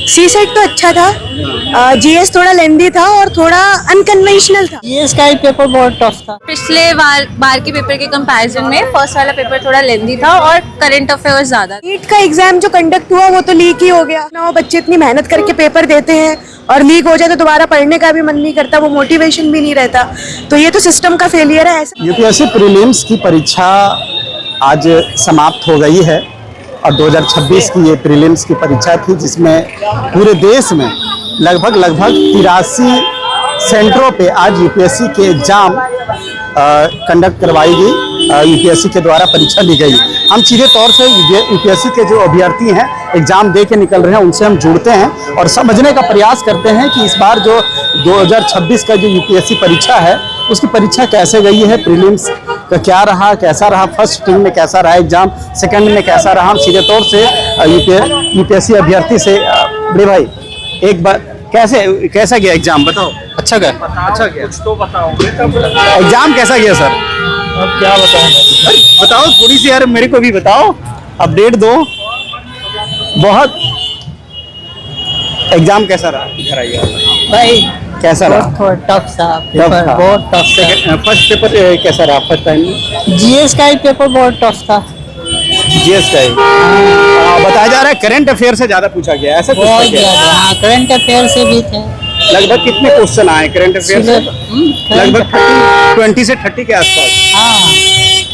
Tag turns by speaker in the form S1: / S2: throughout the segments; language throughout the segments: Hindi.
S1: सी-सेट तो अच्छा था, जीएस थोड़ा लेंदी था और थोड़ा अनकन्वेंशनल था।
S2: जीएस का ही पेपर बहुत टफ था।
S3: पिछले बार के पेपर के कंपैरिजन में फर्स्ट वाला पेपर थोड़ा लेंदी था और करंट अफेयर्स ज्यादा।
S1: नीट का एग्जाम जो कंडक्ट हुआ वो तो लीक ही हो गया ना। बच्चे इतनी मेहनत करके पेपर देते हैं और लीक हो जाए तो दोबारा पढ़ने का भी मन नहीं करता, वो मोटिवेशन भी नहीं रहता। तो ये तो सिस्टम का फेलियर है। ऐसा
S4: यूपीएससी प्रीलिम्स की परीक्षा आज समाप्त हो गई है और 2026 की ये प्रीलिम्स की परीक्षा थी, जिसमें पूरे देश में लगभग 83 सेंटरों पे आज यूपीएससी के एग्जाम कंडक्ट करवाई गई, यूपीएससी के द्वारा परीक्षा ली गई। हम सीधे तौर से यूपीएससी के जो अभ्यर्थी हैं एग्जाम दे के निकल रहे हैं उनसे हम जुड़ते हैं और समझने का प्रयास करते हैं कि इस बार जो 2026 का जो यूपीएससी परीक्षा है उसकी परीक्षा कैसे गई है, प्रीलिम्स का क्या रहा, कैसा रहा, फर्स्ट स्ट्रिंग में कैसा रहा एग्जाम, सेकंड में कैसा रहा। हम सीधे तौर से यूपीएससी अभ्यर्थी से बड़े भाई एक बार कैसा गया एग्जाम बताओ। अच्छा गया, अच्छा गया, कुछ तो बताओ। एग्जाम कैसा गया सर?
S2: अब क्या बताऊं?
S4: बताओ थोड़ी सी यार, मेरे को भी बताओ, अपडेट दो। बहुत एग्जाम कैसा रहा
S2: भाई
S4: कैसा रहा?
S2: थोड़ा टफ था पेपर, बहुत टफ था।
S4: फर्स्ट पेपर कैसा रहा फर्स्ट टाइम में?
S2: जीएस का ही पेपर बहुत टफ था।
S4: जीएस का ही बताया जा रहा है करंट अफेयर से ज्यादा पूछा गया, ऐसा कुछ
S2: बहुत
S4: था क्या?
S2: ज्यादा, हाँ करंट अफेयर से भी थे।
S4: लगभग कितने क्वेश्चन आए करंट अफेयर से? लगभग 20 से 30 के आसपास।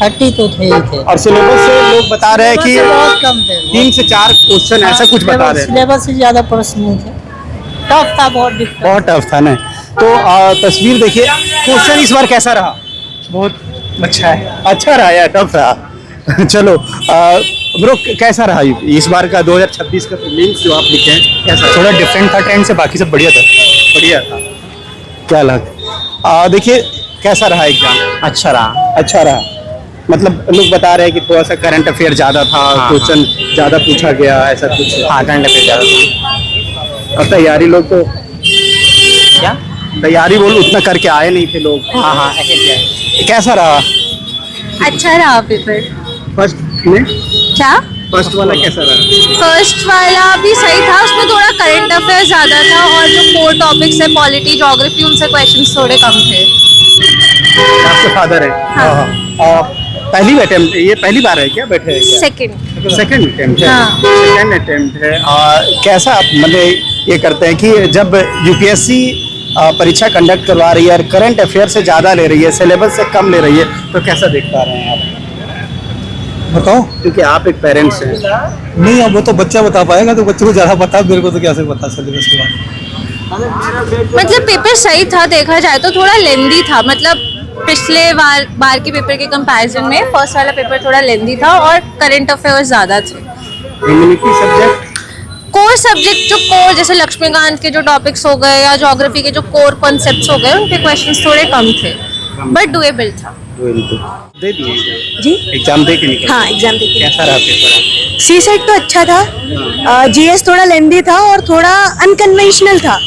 S2: हाँ 30 तो थे ही थे।
S4: और सिलेबस से लोग बता रहे हैं कि
S2: बहुत कम थे,
S4: 3 से 4 क्वेश्चन ऐसा कुछ बता रहे हैं।
S2: सिलेबस से ज्यादा प्रश्न नहीं थे, टफ था, बहुत डिफिकल्ट,
S4: बहुत टफ था ना। तो तस्वीर देखिए, क्वेश्चन इस बार कैसा रहा?
S5: बहुत अच्छा है।
S4: अच्छा रहा या टफ रहा? चलो ब्रो कैसा रहा इस बार का 2026 का प्रीलिम्स जो आप लिखे हैं कैसा?
S5: थोड़ा डिफरेंट था ट्रेंड से, बाकी सब बढ़िया था।
S4: बढ़िया था। क्या लग देखिए कैसा रहा एग्जाम?
S5: अच्छा रहा।
S4: अच्छा रहा, मतलब लोग बता रहे हैं कि थोड़ा सा करंट अफेयर ज्यादा था, क्वेश्चन ज्यादा पूछा गया, ऐसा कुछ?
S5: हाँ करंट अफेयर ज़्यादा था।
S4: और तैयारी लोग तो
S5: क्या?
S4: तैयारी बोल उतना करके आए नहीं थे लोग।
S5: हाँ ऐसे किया।
S4: कैसा रहा
S3: अच्छा रहा पेपर।
S4: फर्स्ट में?
S3: क्या?
S4: फर्स्ट वाला कैसा रहा?
S3: फर्स्ट वाला भी सही था, उसमें थोड़ा करंट अफेयर ज्यादा था और जो कोर टॉपिक्स है पॉलिटी, ज्योग्राफी, उनसे क्वेश्चंस थोड़े कम थे।
S4: आपके फादर है?
S3: हाँ।
S4: पहली अटेम्प्ट, ये पहली बार है क्या बैठे हैं क्या? सेकंड अटेम्प्ट है।
S3: हाँ।
S4: सेकंड अटेम्प्ट है। कैसा आप मतलब ये करते हैं कि जब यूपीएससी परीक्षा कंडक्ट करवा रही है और करंट अफेयर से ज़्यादा ले रही है, सिलेबस से कम ले रही है, तो कैसा देख पा रहे हैं आप?
S5: बताओ।
S4: क्योंकि आप एक पेरेंट्स हैं।
S5: नहीं अब वो तो बच्चा बता पाएगा, तो बच्चे को ज़्यादा पता, मेरे को तो कैसे पता सिलेबस के बाद।
S3: मतलब पेपर सही था, देखा जाए तो थोड़ा लेंदी था। मतलब पिछले बार के पेपर के कंपैरिजन में फर्स्ट वाला पेपर थोड़ा लेंदी था और करंट अफेयर्स ज्यादा थे।
S4: ह्यूमैनिटी सब्जेक्ट,
S3: कोर सब्जेक्ट जो कोर, जैसे लक्ष्मीकांत के जो टॉपिक्स हो गए या ज्योग्राफी के जो कोर कॉन्सेप्ट्स हो गए, उनके क्वेश्चंस थोड़े कम थे, बट डुएबल था।
S4: दे दिए
S1: जी
S4: एग्जाम दे के निकले?
S1: हाँ एग्जाम देके।
S4: कैसा रहा पेपर?
S1: सी-सेट तो अच्छा था, जीएस थोड़ा लेंदी था और थोड़ा अनकन्वेंशनल था।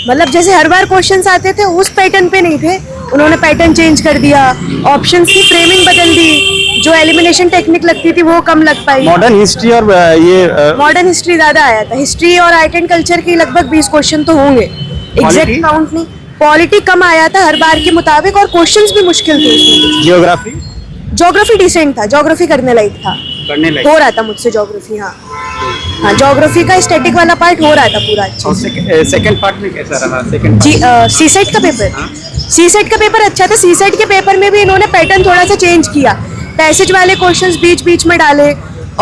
S1: मतलब जैसे हर बार क्वेश्चंस आते थे उस पैटर्न पे नहीं थे, उन्होंने पैटर्न चेंज कर दिया, ऑप्शंस की फ्रेमिंग बदल दी, जो एलिमिनेशन टेक्निक लगती थी वो कम लग पाई।
S4: मॉडर्न हिस्ट्री और ये
S1: मॉडर्न हिस्ट्री ज्यादा आया था, हिस्ट्री और आर्ट एंड कल्चर की लगभग 20 क्वेश्चन तो होंगे, एग्जैक्ट काउंट नहीं। पॉलिटी कम आया था हर बार के मुताबिक और क्वेश्चंस भी मुश्किल थे उसमें।
S4: जियोग्राफी?
S1: ज्योग्राफी डिसेंट था, ज्योग्राफी करने लायक था,
S4: करने लायक
S1: हो रहा था मुझसे ज्योग्राफी। हाँ ज्योग्राफी का स्टैटिक वाला पार्ट हो रहा था पूरा अच्छा।
S4: और सेकंड पार्ट में कैसा रहा? सेकंड
S1: जी सी-सेट का पेपर, सी-सेट का पेपर अच्छा था। सी-सेट के पेपर में भी इन्होंने पैटर्न थोड़ा सा चेंज किया, पैसेज वाले क्वेश्चंस बीच बीच में डाले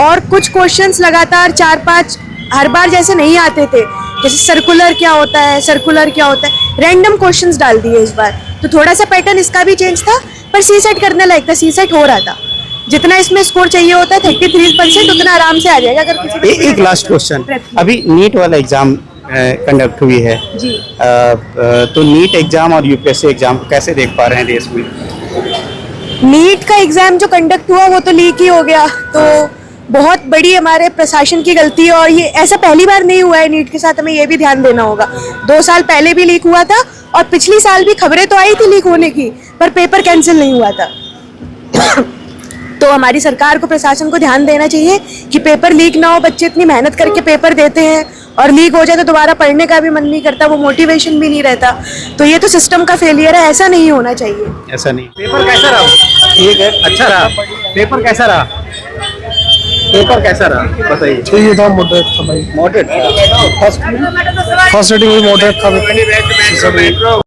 S1: और कुछ क्वेश्चंस लगातार 4-5 हर बार जैसे नहीं आते थे, जैसे सर्कुलर क्या होता है, सर्कुलर क्या होता है, रैंडम क्वेश्चंस डाल दिए इस बार। तो थोड़ा सा पैटर्न इसका भी चेंज था, पर सी-सेट करने लायक था, सी-सेट हो रहा था। जितना इसमें स्कोर चाहिए होता है 33%, उतना आराम से आ जाएगा अगर किसी
S4: एक लास्ट क्वेश्चन, अभी नीट वाला एग्जाम कंडक्ट हुई है
S1: जी।
S4: तो नीट एग्जाम और यूपीएससी एग्जाम कैसे देख पा रहे हैं देश में?
S1: नीट का एग्जाम जो कंडक्ट हुआ वो तो लीक ही हो गया, तो बहुत बड़ी हमारे प्रशासन की गलती है और ये ऐसा पहली बार नहीं हुआ है नीट के साथ, हमें ये भी ध्यान देना होगा। 2 साल पहले भी लीक हुआ था और पिछली साल भी खबरें तो आई थी लीक होने की, पर पेपर कैंसिल नहीं हुआ था। तो हमारी सरकार को, प्रशासन को ध्यान देना चाहिए कि पेपर लीक ना हो। बच्चे इतनी मेहनत करके पेपर देते हैं और लीक हो जाए तो दोबारा पढ़ने का भी मन नहीं करता, वो मोटिवेशन भी नहीं रहता। तो ये तो सिस्टम का फेलियर है, ऐसा नहीं होना चाहिए।
S4: ऐसा नहीं। पेपर कैसा रहा? ठीक है, अच्छा रहा। पेपर कैसा रहा? पेपर कैसा रहा बताइए।
S5: ठीक ही था, मॉडरेट था भाई।
S4: मॉडरेट
S5: फर्स्ट रेटिंग भी मॉडरेट था।